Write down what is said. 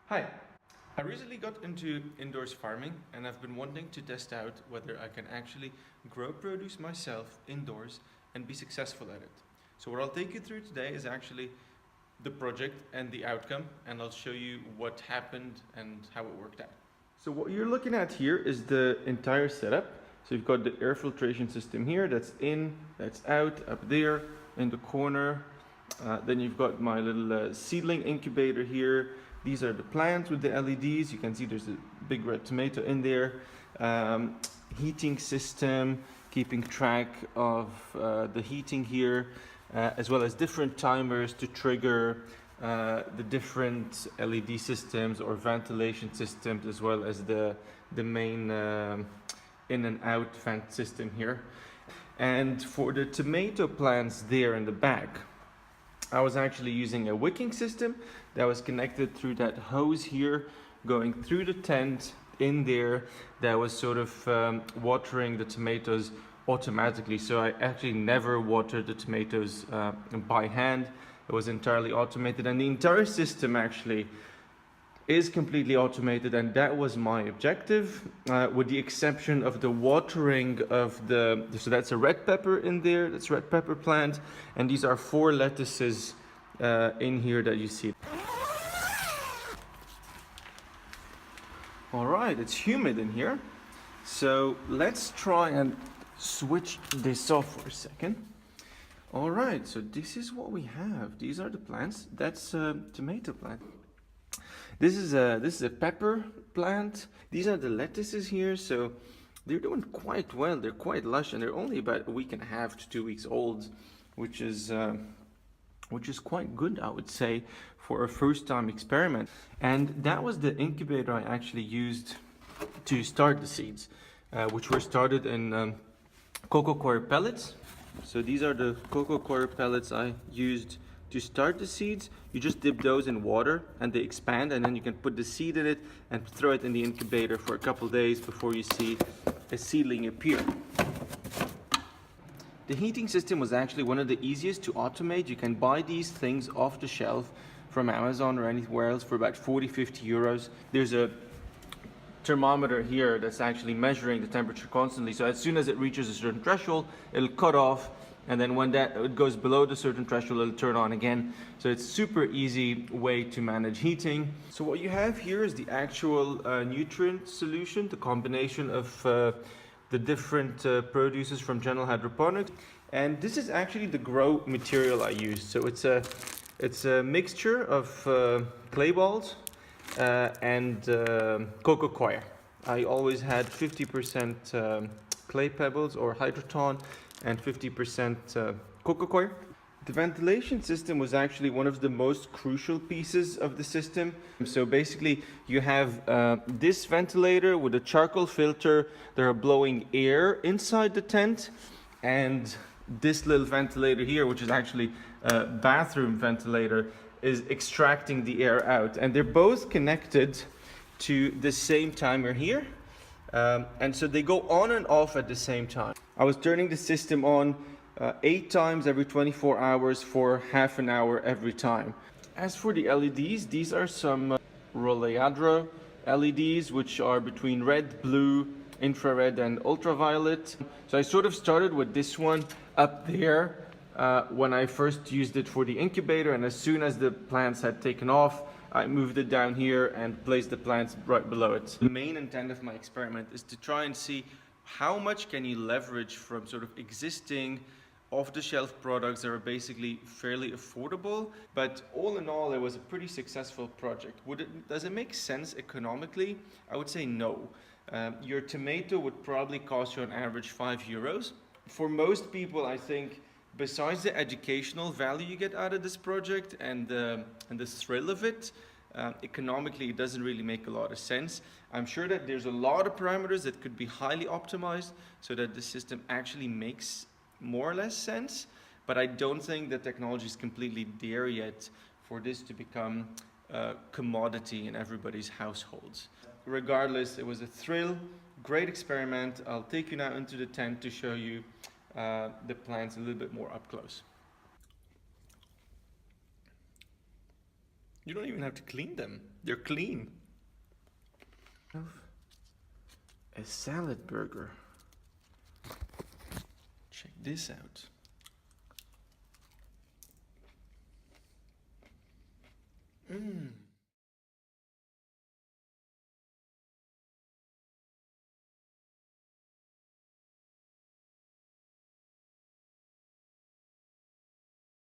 Hi, I recently got into indoors farming and I've been wanting to test out whether I can actually grow produce myself indoors and be successful at it. So what I'll take you through today is actually the project and the outcome, and I'll show you what happened and how it worked out. So what you're looking at here is the entire setup. So you've got the air filtration system here, that's in, that's out, up there, in the corner. Then you've got my little seedling incubator here. These are the plants with the LEDs. You can see there's a big red tomato in there. Heating system, keeping track of the heating here, as well as different timers to trigger the different LED systems or ventilation systems, as well as the main in and out vent system here. And for the tomato plants there in the back, I was actually using a wicking system that was connected through that hose here, going through the tent in there, that was sort of watering the tomatoes automatically. So I actually never watered the tomatoes by hand. It was entirely automated, and the entire system actually is completely automated, and that was my objective, with the exception of the watering of so that's a red pepper in there, that's red pepper plant, and these are 4 lettuces in here that you see. All right, it's humid in here, so let's try and switch this off for a second. All right, so this is what we have. These are the plants. That's a tomato plant. This is a pepper plant. These are the lettuces here, so they're doing quite well. They're quite lush, and they're only about a week and a half to 2 weeks old, which is quite good, I would say, for a first-time experiment. And that was the incubator I actually used to start the seeds, which were started in cocoa coir pellets. So these are the cocoa coir pellets I used to start the seeds. You just dip those in water and they expand, and then you can put the seed in it and throw it in the incubator for a couple days before you see a seedling appear. The heating system was actually one of the easiest to automate. You can buy these things off the shelf from Amazon or anywhere else for about 40-50 euros. There's a thermometer here that's actually measuring the temperature constantly, so as soon as it reaches a certain threshold, it'll cut off, and then when it goes below the certain threshold, it'll turn on again. So it's super easy way to manage heating. So what you have here is the actual nutrient solution, the combination of the different produces from General Hydroponics, and this is actually the grow material I used. So it's a mixture of clay balls and cocoa coir. I always had 50% clay pebbles or hydroton and 50% cocoa coir. The ventilation system was actually one of the most crucial pieces of the system. So basically you have this ventilator with a charcoal filter that are blowing air inside the tent, and this little ventilator here, which is actually a bathroom ventilator, is extracting the air out, and they're both connected to the same timer here, and so they go on and off at the same time. I was turning the system on 8 times every 24 hours for half an hour every time. As for the LEDs, these are some Roleadro LEDs, which are between red, blue, infrared and ultraviolet. So I sort of started with this one up there when I first used it for the incubator, and as soon as the plants had taken off, I moved it down here and placed the plants right below it. The main intent of my experiment is to try and see how much can you leverage from sort of existing off-the-shelf products that are basically fairly affordable, but all in all, it was a pretty successful project. Does it make sense economically? I would say no. Your tomato would probably cost you on average 5 euros. For most people, I think, besides the educational value you get out of this project and the thrill of it, economically it doesn't really make a lot of sense. I'm sure that there's a lot of parameters that could be highly optimized so that the system actually makes more or less sense, but I don't think the technology is completely there yet for this to become a commodity in everybody's households. Regardless, it was a thrill, great experiment. I'll take you now into the tent to show you the plants a little bit more up close. You don't even have to clean them. They're clean. A salad burger. Check this out.